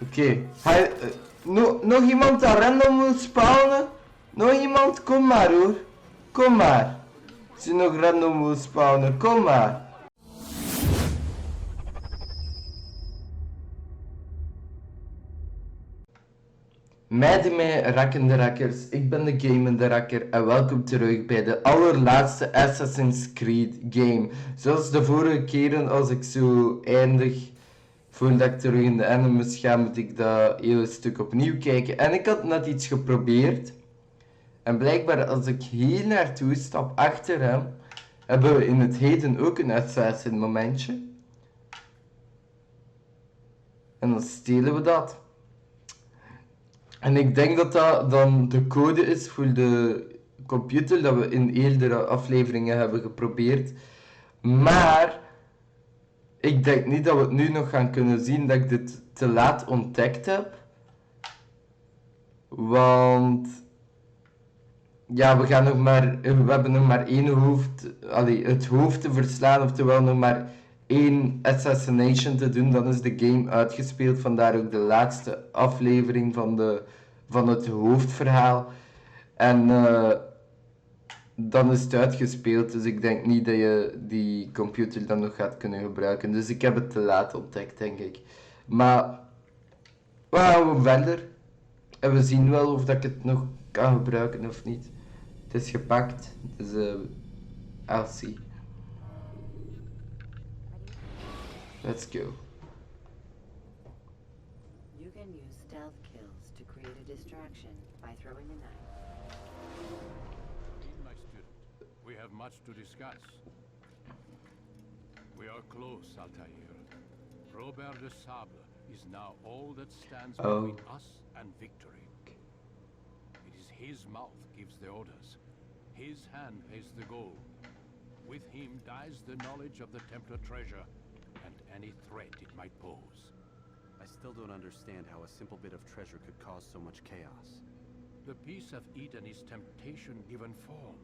Oké. Nog iemand dat random wil spawnen? Nog iemand? Kom maar hoor. Kom maar. Als je nog random wil spawnen, kom maar. Mij rakkende rakkers, ik ben de gamende rakker en welkom terug bij de allerlaatste Assassin's Creed game. Zoals de vorige keren als ik zo eindig, voordat ik terug in de animus ga, moet ik dat hele stuk opnieuw kijken. En ik had net iets geprobeerd. En blijkbaar als ik hier naartoe stap achter hem, hebben we in het heden ook een assassin momentje. En dan stelen we dat. En ik denk dat dat dan de code is voor de computer dat we in eerdere afleveringen hebben geprobeerd. Maar ik denk niet dat we het nu nog gaan kunnen zien dat ik dit te laat ontdekt heb. Want ja, we hebben nog maar één hoofd, het hoofd te verslaan, oftewel nog maar één assassination te doen, dan is de game uitgespeeld. Vandaar ook de laatste aflevering van het hoofdverhaal. En dan is het uitgespeeld, dus ik denk niet dat je die computer dan nog gaat kunnen gebruiken. Dus ik heb het te laat ontdekt, denk ik. Maar we gaan verder. En we zien wel of dat ik het nog kan gebruiken of niet. Het is gepakt, dus I'll see. Let's go. You can use stealth kills to create a distraction by throwing a knife. My student, we have much to discuss. We are close, Altair. Robert de Sable is now all that stands between us and victory. It is his mouth gives the orders. His hand pays the goal. With him dies the knowledge of the Templar treasure and any threat it might pose. I still don't understand how a simple bit of treasure could cause so much chaos. The Peace of Eden is temptation given form.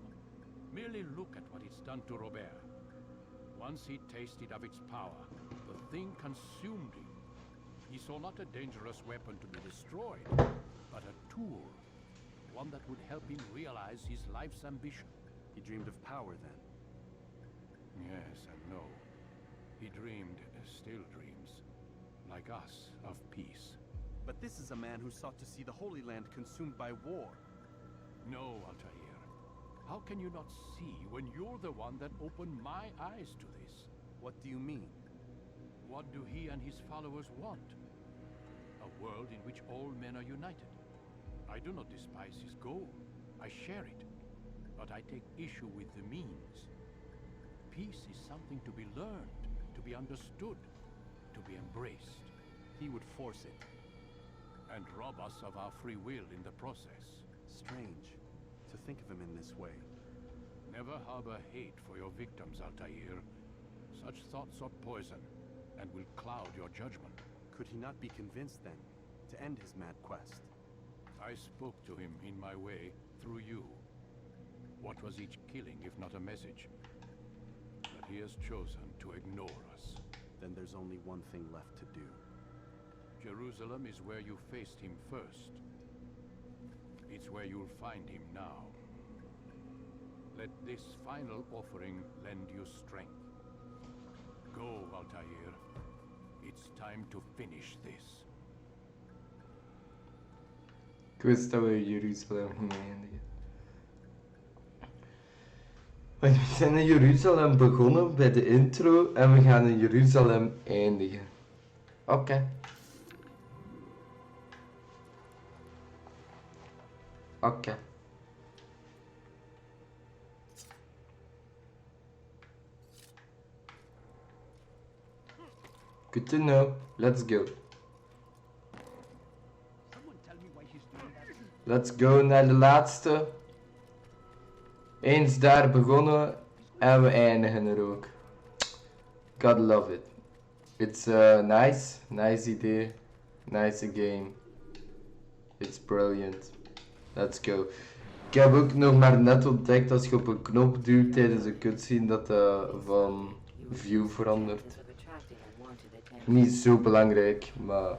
Merely look at what it's done to Robert. Once he tasted of its power, the thing consumed him. He saw not a dangerous weapon to be destroyed, but a tool. One that would help him realize his life's ambition. He dreamed of power then. Yes and no. He dreamed, still dreams, like us, of peace. But this is a man who sought to see the Holy Land consumed by war. No, Altair. How can you not see when you're the one that opened my eyes to this? What do you mean? What do he and his followers want? A world in which all men are united. I do not despise his goal. I share it. But I take issue with the means. Peace is something to be learned, to be understood, to be embraced. He would force it. And rob us of our free will in the process. Strange to think of him in this way. Never harbor hate for your victims, Altair. Such thoughts are poison and will cloud your judgment. Could he not be convinced then to end his mad quest? I spoke to him in my way, through you. What was each killing if not a message? But he has chosen to ignore us. Then there's only one thing left to do. Jerusalem is where you faced him first. It's where you'll find him now. Let this final offering lend you strength. Go, Altair. It's time to finish this. Ik wist dat we Jeruzalem gingen eindigen. We zijn in Jeruzalem begonnen bij de intro en we gaan in Jeruzalem eindigen. Oké. Oké. Good to know. Let's go. Let's go naar de laatste. Eens daar begonnen en we eindigen er ook. God love it. It's nice. Nice idee. Nice game. It's brilliant. Let's go. Ik heb ook nog maar net ontdekt als je op een knop duwt tijdens een cutscene dat van view verandert. Niet zo belangrijk, maar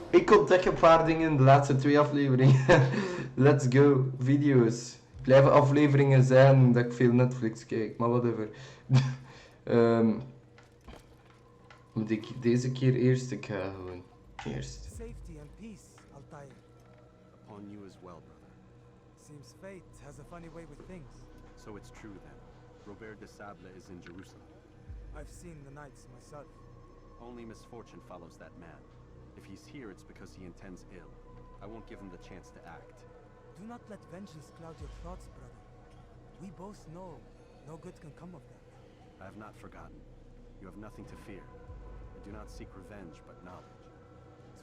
Ik ontdek een paar dingen in de laatste 2 afleveringen. Let's go. Video's. Blijven afleveringen zijn dat ik veel Netflix kijk, maar whatever. Moet ik deze keer eerst? Ik ga gewoon eerst. Safety and peace, Altair. Upon you as well, brother. Seems fate has a funny way with things. So it's true then. Robert de Sable is in Jerusalem. I've seen the knights myself. Only misfortune follows that man. If he's here, it's because he intends ill. I won't give him the chance to act. Do not let vengeance cloud your thoughts, brother. We both know no good can come of that. I have not forgotten. You have nothing to fear. I do not seek revenge, but knowledge.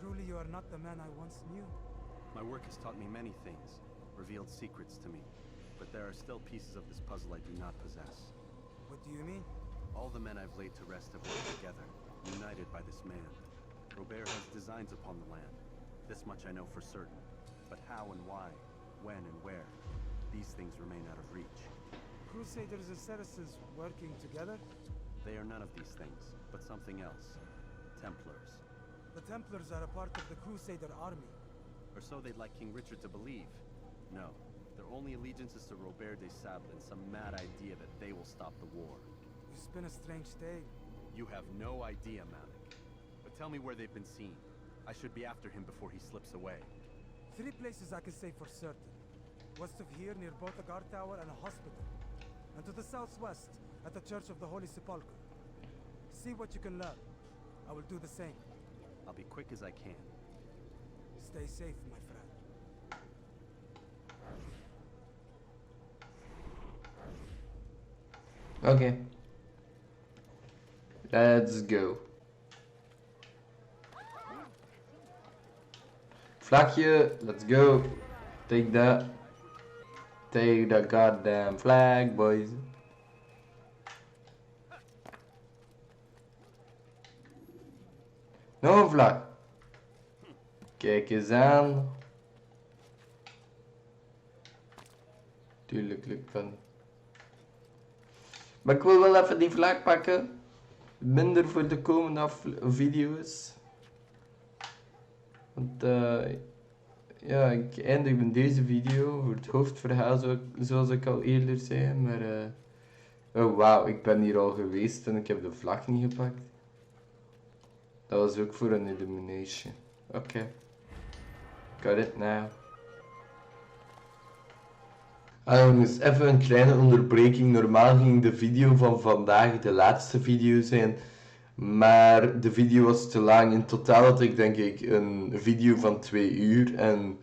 Truly you are not the man I once knew. My work has taught me many things, revealed secrets to me. But there are still pieces of this puzzle I do not possess. What do you mean? All the men I've laid to rest have worked together, united by this man. Robert has designs upon the land. This much I know for certain. But how and why, when and where, these things remain out of reach. Crusaders and Saracens working together? They are none of these things, but something else. Templars. The Templars are a part of the Crusader army. Or so they'd like King Richard to believe. No, their only allegiance is to Robert de Sable and some mad idea that they will stop the war. You spin a strange tale. You have no idea, Malik. But tell me where they've been seen. I should be after him before he slips away. 3 places I can say for certain. West of here near both a guard tower and a hospital. And to the southwest at the Church of the Holy Sepulchre. See what you can learn. I will do the same. I'll be quick as I can. Stay safe, my friend. Okay. Let's go. Vlagje, let's go. Take that. Take the goddamn flag, boys. Nog een vlag. Kijk eens aan. Tuurlijk lukt dat niet. Maar ik wil wel even die vlag pakken. Minder voor de komende video's. Want ja, ik eindig met deze video voor het hoofdverhaal zoals ik al eerder zei. Maar oh wauw, ik ben hier al geweest en ik heb de vlag niet gepakt. Dat was ook voor een illumination. Oké. Got it now. Jongens, even een kleine onderbreking. Normaal ging de video van vandaag de laatste video zijn. Maar de video was te lang. In totaal had ik denk ik een video van 2 uur. En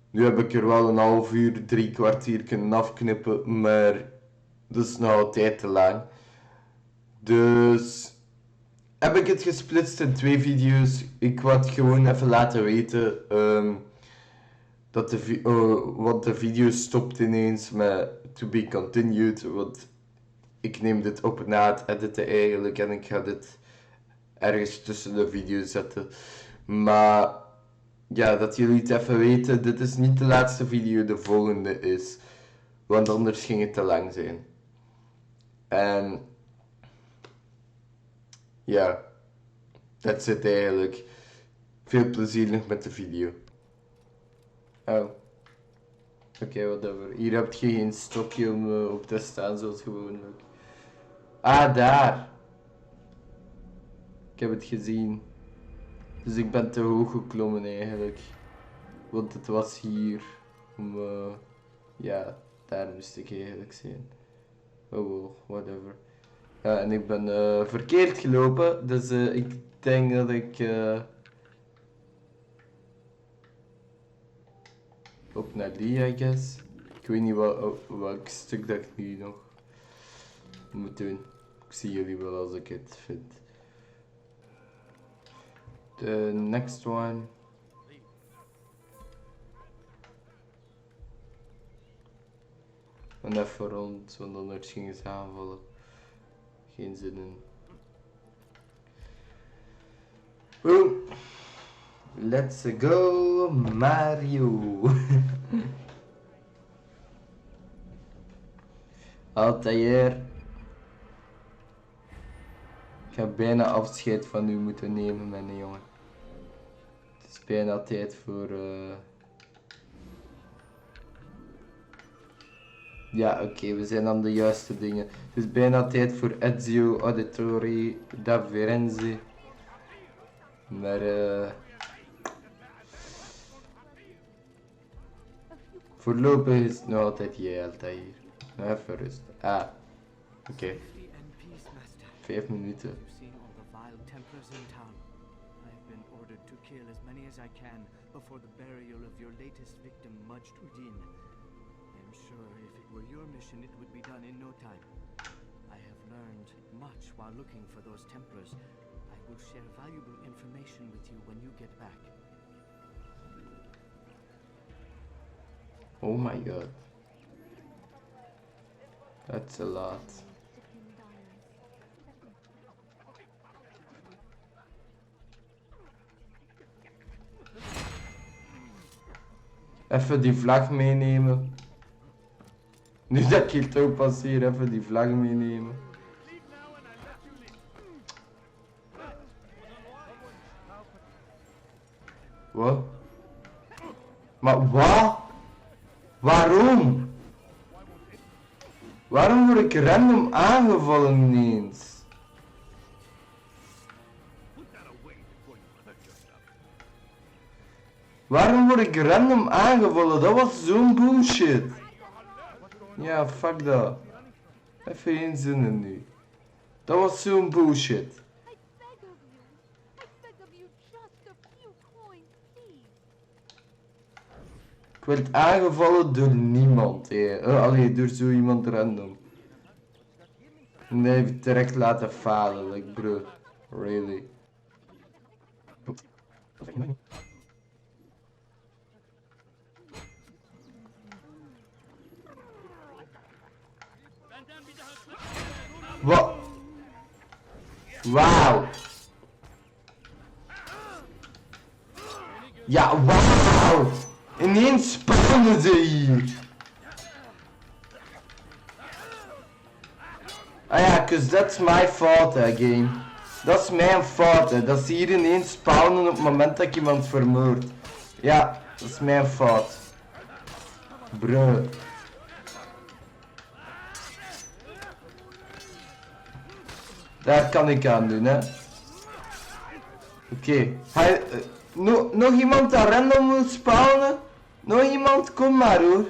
nu heb ik er wel een half uur, 3 kwartier kunnen afknippen. Maar dat is nog altijd te lang. Dus heb ik het gesplitst in 2 video's. Ik wou het gewoon even laten weten. Dat want de video stopt ineens met to be continued. Want ik neem dit op na het editen eigenlijk. En ik ga dit ergens tussen de video's zetten. Maar ja, dat jullie het even weten. Dit is niet de laatste video, de volgende is. Want anders ging het te lang zijn. En ja, that's it eigenlijk. Veel plezier nog met de video. Oh. Oké, whatever. Hier heb je geen stokje om op te staan zoals gewoonlijk. Ah, daar. Ik heb het gezien. Dus ik ben te hoog geklommen eigenlijk. Want het was hier. Ja, daar moest ik eigenlijk zijn. Oh well, whatever. Ja, en ik ben verkeerd gelopen. Dus ik denk dat ik op naar die, I guess. Ik weet niet welk stuk dat ik nu nog moet doen. Ik zie jullie wel als ik het vind. The next one. En even rond, want anders gingen ze aanvallen. Geen zin in. Boom. Let's go, Mario. Altair. Ik ga bijna afscheid van u moeten nemen, mijn jongen. is bijna tijd voor... Ja, oké, we zijn aan de juiste dingen. Het is bijna tijd voor Ezio Auditore da Firenze. Maar voorlopig is het nog altijd jij altijd hier. Nou, even rust. Ah, oké. 5 minuten. You've seen all the vile Templars in town. I've been ordered to kill as many as I can before the burial of your latest victim, Majd-Udin. I'm sure if it were your mission, it would be done in no time. I have learned much while looking for those Templars. I will share valuable information with you when you get back. Oh my god. That's a lot. Even die vlag meenemen. Nu dat ik hier toch passeer, even die vlag meenemen. Wat? Maar wat? Waarom? Waarom word ik random aangevallen ineens? Waarom word ik random aangevallen? Dat was zo'n bullshit. Ja, fuck dat. Even geen zinnen nu. Dat was zo'n bullshit. I beg of you just a few coins, please. Ik werd aangevallen door niemand, allee, door zo iemand random. En hij heeft direct laten falen, like bro. Really. Wat? Wauw. Ja, wauw. Ineens spawnen ze hier. Ah ja, cause that's my fault, hè, game. Dat is mijn fout, hè. Dat ze hier ineens spawnen op het moment dat ik iemand vermoord. Ja, dat is mijn fout. Bro. Daar kan ik aan doen, hè. Oké. Nog iemand dat random wil spawnen? Nog iemand? Kom maar hoor.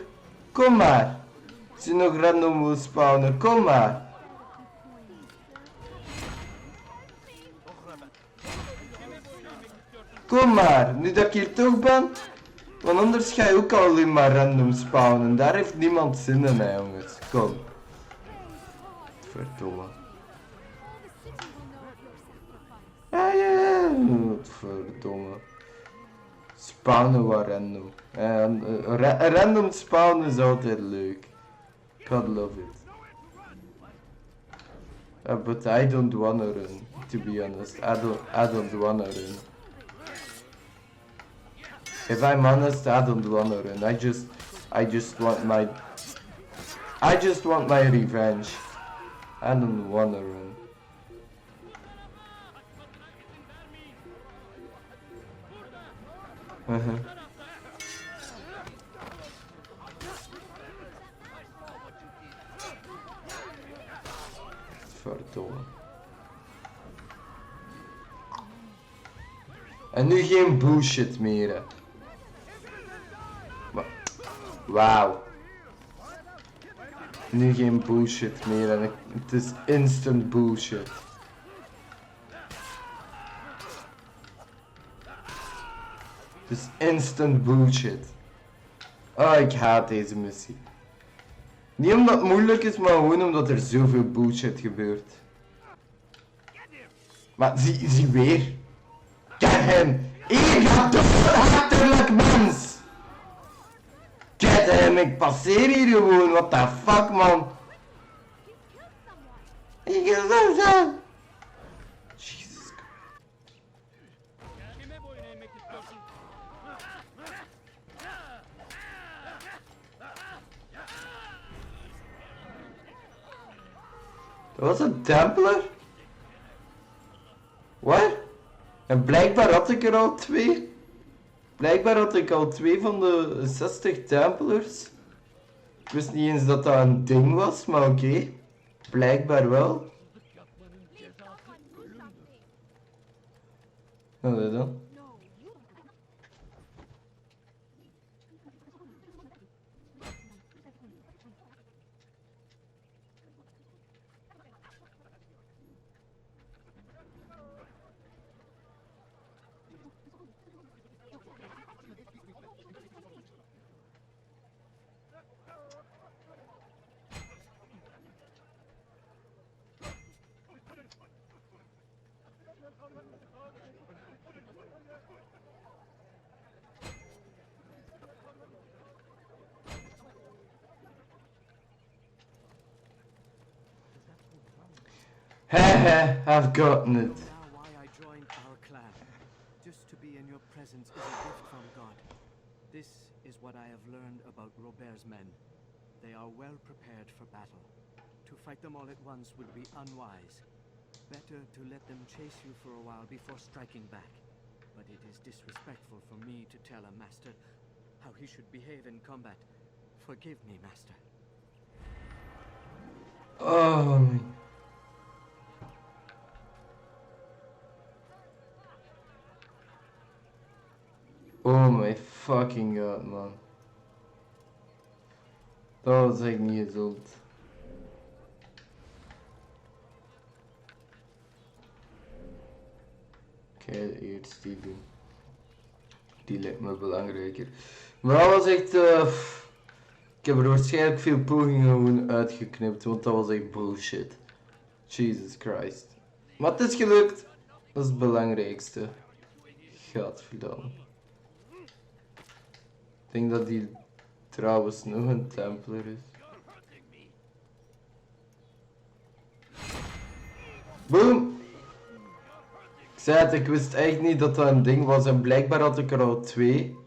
Kom maar. Als je nog random wil spawnen, kom maar. Kom maar, nu dat ik hier toch ben. Want anders ga je ook alleen maar random spawnen. Daar heeft niemand zin in, hè, jongens. Kom. Verdomme. Ja. Verdomme. Spawnen wat random. Random spawnen is altijd leuk. God love it. But I don't wanna run, to be honest. I don't wanna run. If I'm honest, I don't wanna run. I just want my revenge. I don't wanna run. Verdomme. En nu geen bullshit meer, hè. Wauw. Nu geen bullshit meer en het is instant bullshit. Het is instant bullshit. Oh, ik haat deze missie. Niet omdat het moeilijk is, maar gewoon omdat er zoveel bullshit gebeurt. Maar zie weer. Get hem! Hier gaat de achterlijk mens! Get hem, ik passeer hier gewoon, what the fuck man! Ik is zo zo! Jesus Christ. Dat was een Templar? Wat? En blijkbaar had ik er al 2. Blijkbaar had ik al 2 van de 60 Templars. Ik wist niet eens dat dat een ding was, maar oké. Blijkbaar wel. Please, someone do something. Wat dan? No, you. Hehe, I've gotten it. Now why I joined our clan. Just to be in your presence is a gift from God. This is what I have learned about Robert's men. They are well prepared for battle. To fight them all at once would be unwise. Better to let them chase you for a while before striking back. But it is disrespectful for me to tell a master how he should behave in combat. Forgive me, master. Oh my. Oh my fucking god, man. Dat was echt niet gezond. Oké, eerst die doen. Die lijkt me belangrijker. Maar dat was echt... ik heb er waarschijnlijk veel pogingen gewoon uitgeknipt, want dat was echt bullshit. Jesus Christ. Maar het is gelukt. Dat is het belangrijkste. Gadverdamme. Ik denk dat die trouwens nog een Templar is. Boom! Ik zei het, ik wist echt niet dat dat een ding was en blijkbaar had ik er al 2.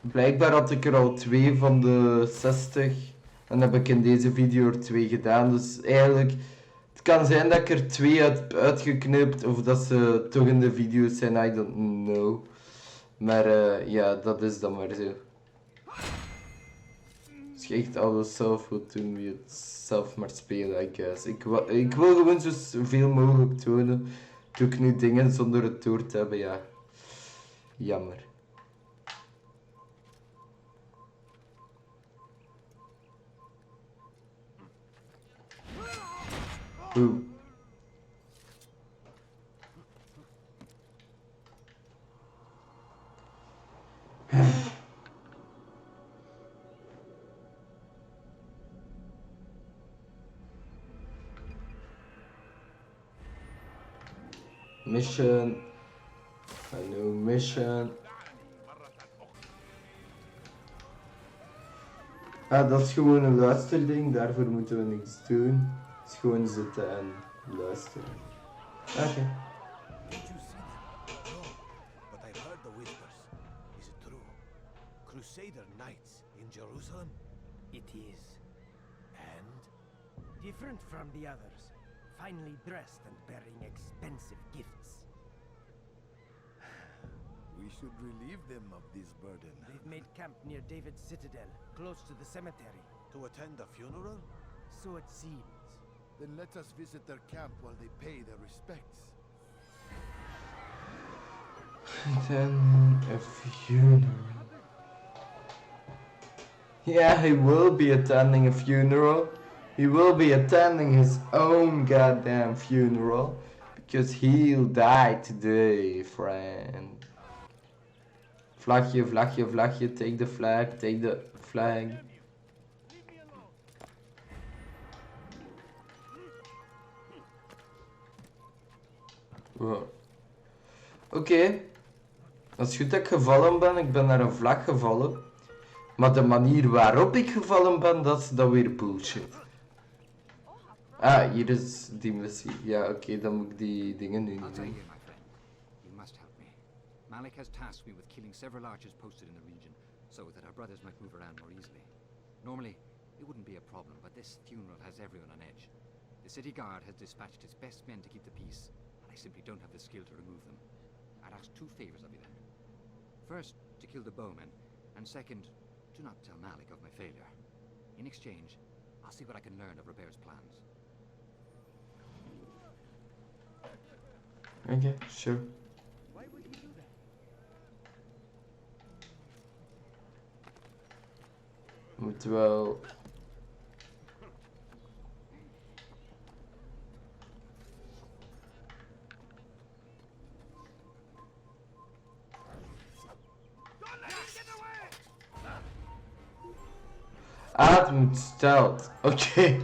Blijkbaar had ik er al 2 van de 60. En heb ik in deze video er 2 gedaan. Dus eigenlijk, het kan zijn dat ik er 2 heb uitgeknipt. Of dat ze toch in de video's zijn, I don't know. Maar ja, dat is dan maar zo. Als je echt alles zelf wilt doen, moet je het zelf maar spelen, I guess. Ik wil gewoon zoveel mogelijk tonen. Doe ik nu dingen zonder het door te hebben, ja. Jammer. Oeh. Mission. Hallo, mission. Ah, dat is gewoon een luisterding, daarvoor moeten we niks doen. Het is gewoon zitten en luisteren. Oké. Did you see them? No, but I've heard the whispers. Is it true? Crusader knights in Jerusalem? It is. And? Different from the others. Finely dressed and bearing expensive gifts. We should relieve them of this burden. They've made camp near David's citadel, close to the cemetery. To attend a funeral? So it seems. Then let us visit their camp while they pay their respects. Then a funeral. Yeah, he will be attending a funeral. He will be attending his own goddamn funeral. Because he'll die today, friend. Vlagje, vlagje, vlagje. Take the flag, take the flag. Wow. Oké. Het is goed dat ik gevallen ben. Ik ben naar een vlag gevallen. Maar de manier waarop ik gevallen ben, dat is dan weer bullshit. Ah, hier is die missie. Ja, oké, dan moet ik die dingen nu I'll niet tell doen. you, my friend. You must help me. Malik has tasked me with killing several archers posted in the region, so that our brothers might move around more easily. Normally, it wouldn't be a problem, but this funeral has everyone on edge. The city guard has dispatched its best men to keep the peace, and I simply don't have the skill to remove them. I'd ask two favors of you then. First, to kill the bowmen, and second, do not tell Malik of my failure. In exchange, I'll see what I can learn of Robert's plans. Okay, sure. Why would he do that? Moet wel. Adem stelt. Oké,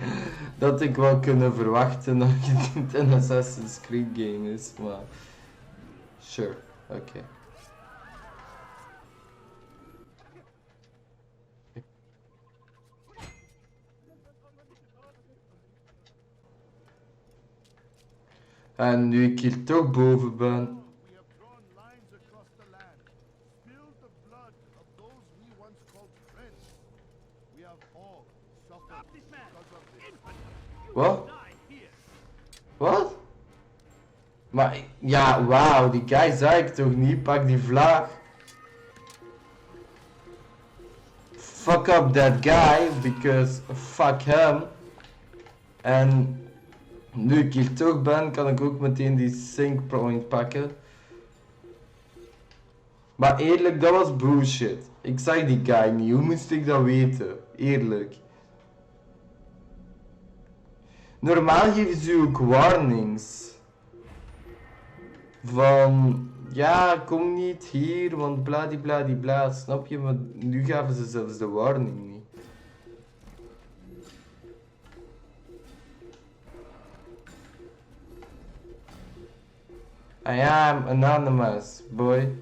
dat had ik wel kunnen verwachten dat het niet een Assassin's Creed game is, maar. Sure, oké. En nu ik hier toch boven ben. We have drawn lines across the land, spilled the blood of those we once called friends. We have all suffered because of this. Wat? Wat? Maar ja, wauw, die guy zag ik toch niet? Pak die vlag. Fuck up that guy, because fuck him. En nu ik hier toch ben, kan ik ook meteen die sync point pakken. Maar eerlijk, dat was bullshit. Ik zag die guy niet, hoe moest ik dat weten? Eerlijk. Normaal geven ze ook warnings. Van, ja, kom niet hier, want bladibladibla, snap je? Maar nu gaven ze zelfs de warning niet. I am anonymous, boy.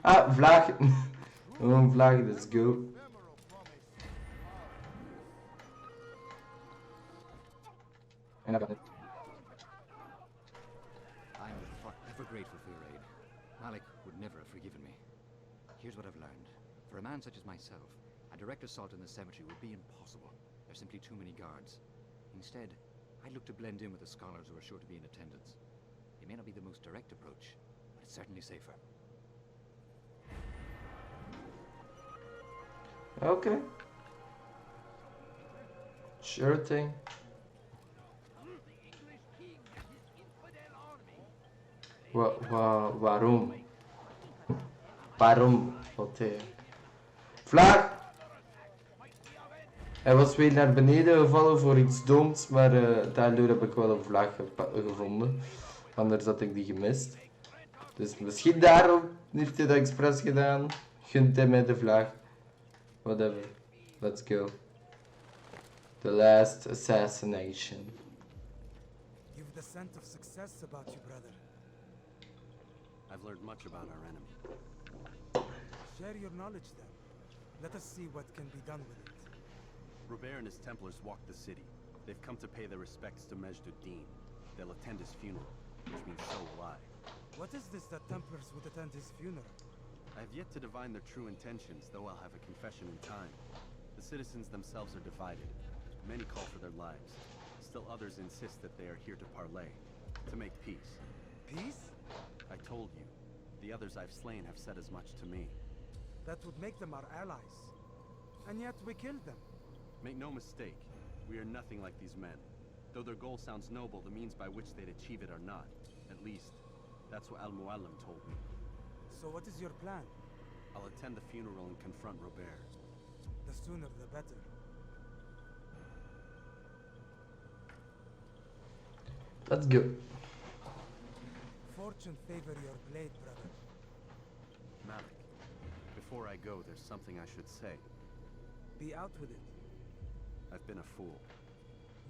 Ah, vlag. Gewoon vlag, let's go. En dan gaat het. I'm forever grateful for your aid. Malik would never have forgiven me. Here's what I've learned. For a man such as myself, a direct assault in the cemetery would be impossible. There's simply too many guards. Instead, I'd look to blend in with the scholars who are sure to be in attendance. It may not be the most direct approach, but it's certainly safer. Okay. Sure thing. Waarom? Waarom? Wat Vlag! Hij was weer naar beneden gevallen voor iets doms, maar daardoor heb ik wel een vlag gevonden. Anders had ik die gemist. Dus misschien daarom heeft hij dat expres gedaan. Gunt hij mij de vlag. Whatever. Let's go. The last assassination. You've the scent of success about you, brother. I've learned much about our enemy. Share your knowledge then. Let us see what can be done with it. Robert and his Templars walk the city. They've come to pay their respects to Majd-ud-Din. They'll attend his funeral, which means so will I. What is this that Templars would attend his funeral? I have yet to divine their true intentions, though I'll have a confession in time. The citizens themselves are divided. Many call for their lives. Still others insist that they are here to parley, to make peace. Peace? I told you. The others I've slain have said as much to me. That would make them our allies. And yet we killed them. Make no mistake, we are nothing like these men. Though their goal sounds noble, the means by which they'd achieve it are not. At least, that's what Al-Muallim told me. So what is your plan? I'll attend the funeral and confront Robert. The sooner the better. Let's go. Fortune favor your blade, brother. Malik, before I go, there's something I should say. Be out with it. I've been a fool.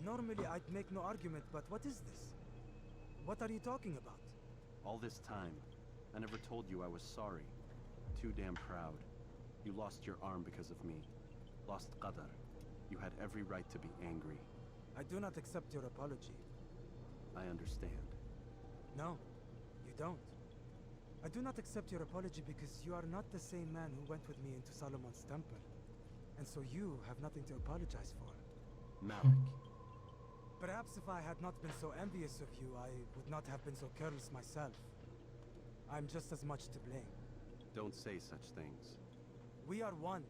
Normally I'd make no argument, but what is this? What are you talking about? All this time, I never told you I was sorry. Too damn proud. You lost your arm because of me. Lost Qadar. You had every right to be angry. I do not accept your apology. I understand. No, you don't. I do not accept your apology because you are not the same man who went with me into Solomon's temple. And so you have nothing to apologize for. Malik. Perhaps if I had not been so envious of you, I would not have been so careless myself. I'm just as much to blame. Don't say such things. We are one.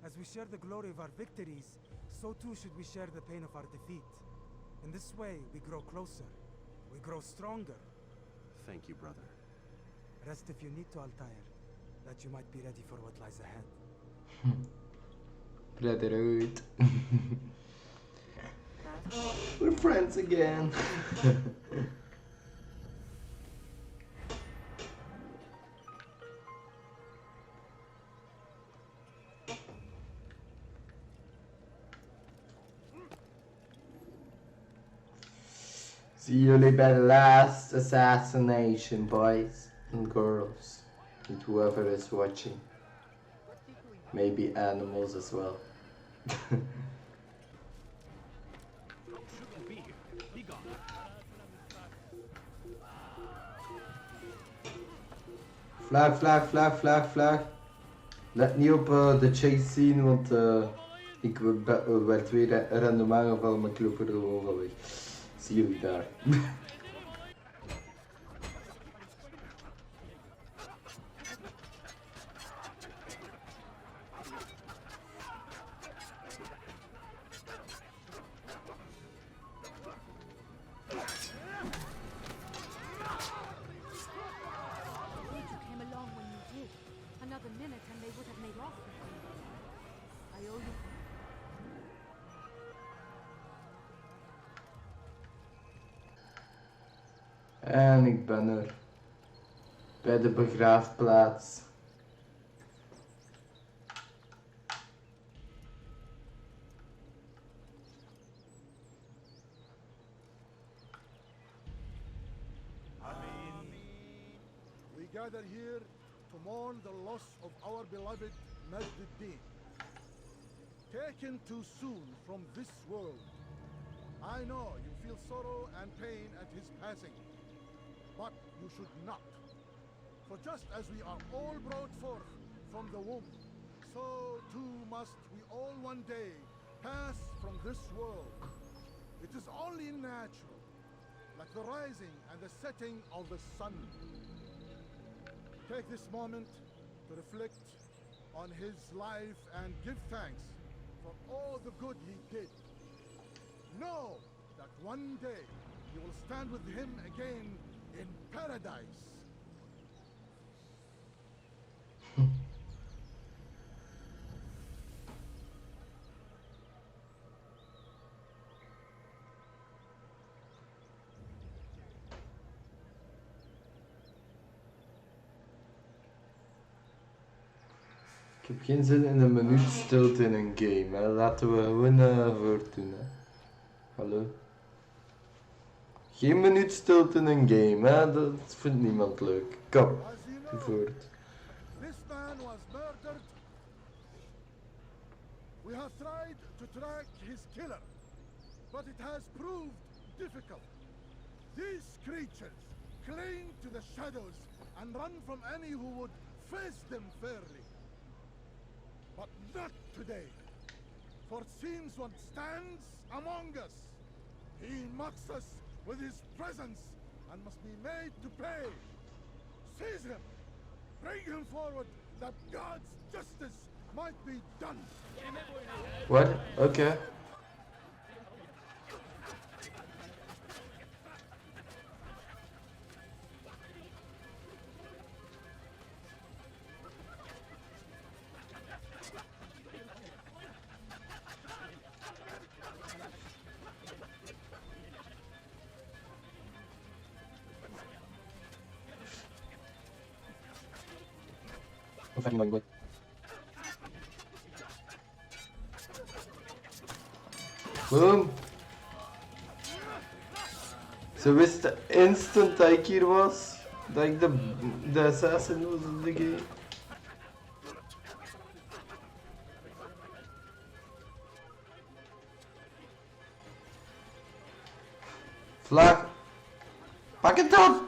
As we share the glory of our victories, so too should we share the pain of our defeat. In this way, we grow closer. We grow stronger. Thank you, brother. Rest if you need to, Altair, that you might be ready for what lies ahead. Brotherhood. We're friends again. See jullie bij de last assassination, boys and girls, and whoever is watching. Maybe animals as well. Shouldn't be here. Be gone. Flag, flag, flag, flag, flag. Let niet op de chase zien, want ik werd weer random aangevallen, maar ik loop er gewoon van weg. Zie jullie daar. You came along when you did. Another minute and they would have made off with you. I owe you. En ik ben er. Bij de begraafplaats. We gather here to mourn the loss of our beloved Majd-ud-Din, taken too soon from this world. I know you feel sorrow and pain at his passing, but you should not. For just as we are all brought forth from the womb, so too must we all one day pass from this world. It is only natural, like the rising and the setting of the sun. Take this moment to reflect on his life and give thanks for all the good he did. Know that one day you will stand with him again in paradise. Ik heb geen zin in een minuut stilte in een game, hè. Laten we gewoon voortdoen, hè. Hallo? Geen minuut stilte in een game, hè. Dat vindt niemand leuk. Kom, doe voort. This man was murdered. We have tried to track his killer, but it has proved difficult. These creatures cling to the shadows and run from any who would face them fairly. But not today, for since one stands among us, he mocks us with his presence and must be made to pay. Seize him, bring him forward, that God's justice might be done. What? Okay. Boom. Ze wisten instant dat ik hier was. Dat ik de assassin was in de game. Vlag. Pak het op!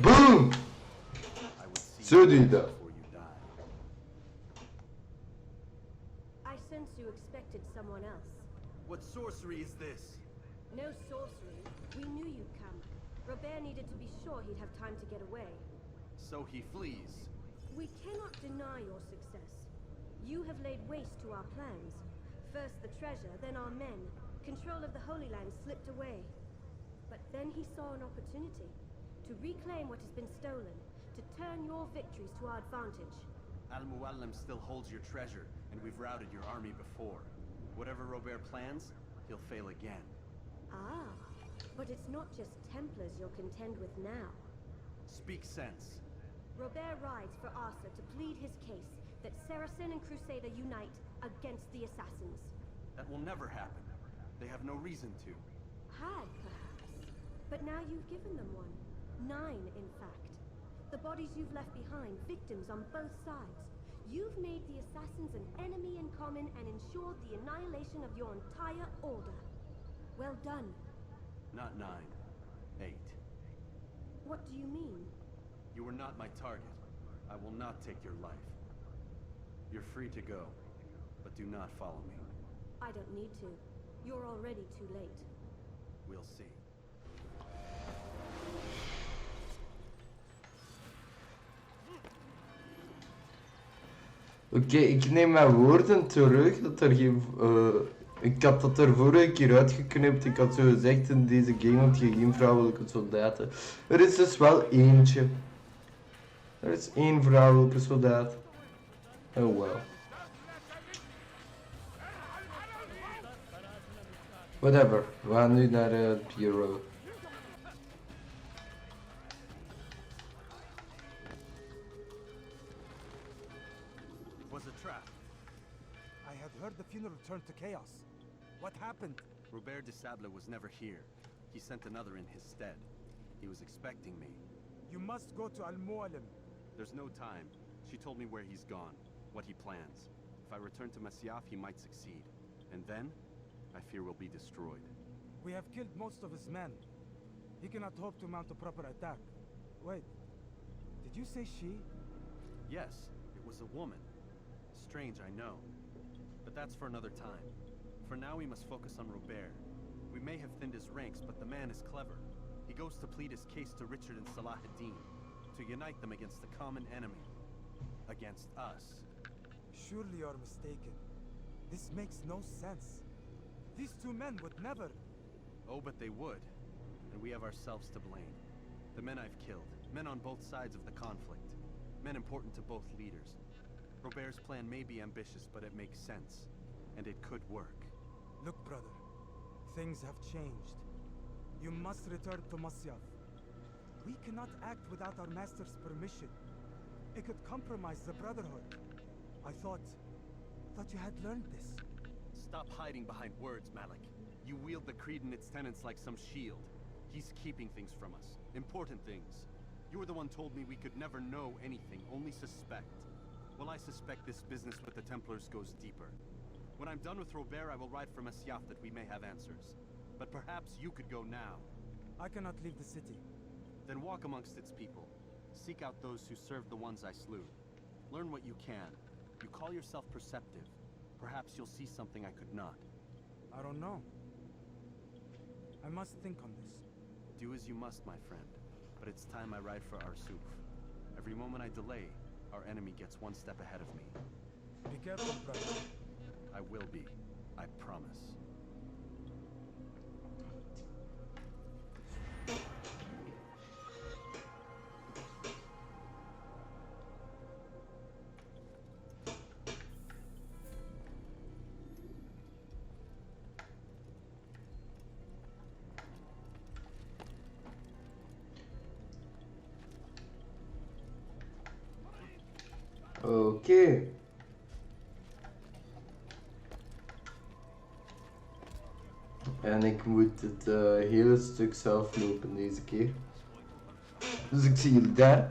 Boom! I would see So you do that. before you die. I sense you expected someone else. What sorcery is this? No sorcery. We knew you'd come. Robert needed to be sure he'd have time to get away. So he flees. We cannot deny your success. You have laid waste to our plans. First the treasure, then our men. Control of the Holy Land slipped away. But then he saw an opportunity. To reclaim what has been stolen. To turn your victories to our advantage. Al-Muallim still holds your treasure, and we've routed your army before. Whatever Robert plans, he'll fail again. Ah, but it's not just Templars you'll contend with now. Speak sense. Robert rides for Arthur to plead his case that Saracen and Crusader unite against the Assassins. That will never happen. They have no reason to. Had, perhaps. But now you've given them one. 9, in fact. The bodies you've left behind, victims on both sides. You've made the Assassins an enemy in common and ensured the annihilation of your entire order. Well done. Not 9. 8. What do you mean? You were not my target. I will not take your life. You're free to go, but do not follow me. I don't need to. You're already too late. We'll see. Oké, ik neem mijn woorden terug. Dat er geen, ik had dat er vorige keer uitgeknipt. Ik had zo gezegd in deze game heb je geen vrouwelijke soldaten. Er is dus wel eentje. Er is 1 vrouwelijke soldaat. Oh well. Whatever. We gaan nu naar het bureau. It was a trap. I had heard the funeral turned to chaos. What happened? Robert de Sable was never here. He sent another in his stead. He was expecting me. You must go to Al-Mualim. There's no time. She told me where he's gone, what he plans. If I return to Masyaf, he might succeed. And then, I fear we'll be destroyed. We have killed most of his men. He cannot hope to mount a proper attack. Wait, did you say she? Yes, it was a woman. Strange, I know. But that's for another time. For now, we must focus on Robert. We may have thinned his ranks, but the man is clever. He goes to plead his case to Richard and Salah ad-Din, to unite them against the common enemy. Against us. Surely you're mistaken. This makes no sense. These 2 men would never... Oh, but they would. And we have ourselves to blame. The men I've killed, men on both sides of the conflict. Men important to both leaders. Robert's plan may be ambitious, but it makes sense. And it could work. Look, brother. Things have changed. You must return to Masyaf. We cannot act without our master's permission. It could compromise the Brotherhood. I thought you had learned this. Stop hiding behind words, Malik. You wield the creed and its tenets like some shield. He's keeping things from us. Important things. You were the one told me we could never know anything, only suspect. Well, I suspect this business with the Templars goes deeper. When I'm done with Robert, I will ride for Masyaf that we may have answers. But perhaps you could go now. I cannot leave the city. Then walk amongst its people. Seek out those who served the ones I slew. Learn what you can. You call yourself perceptive. Perhaps you'll see something I could not. I don't know. I must think on this. Do as you must, my friend. But it's time I ride for Arsuf. Every moment I delay, our enemy gets one step ahead of me. Be careful, brother. I will be. I promise. Oké. En ik moet het hele stuk zelf lopen deze keer. Dus ik zie jullie daar.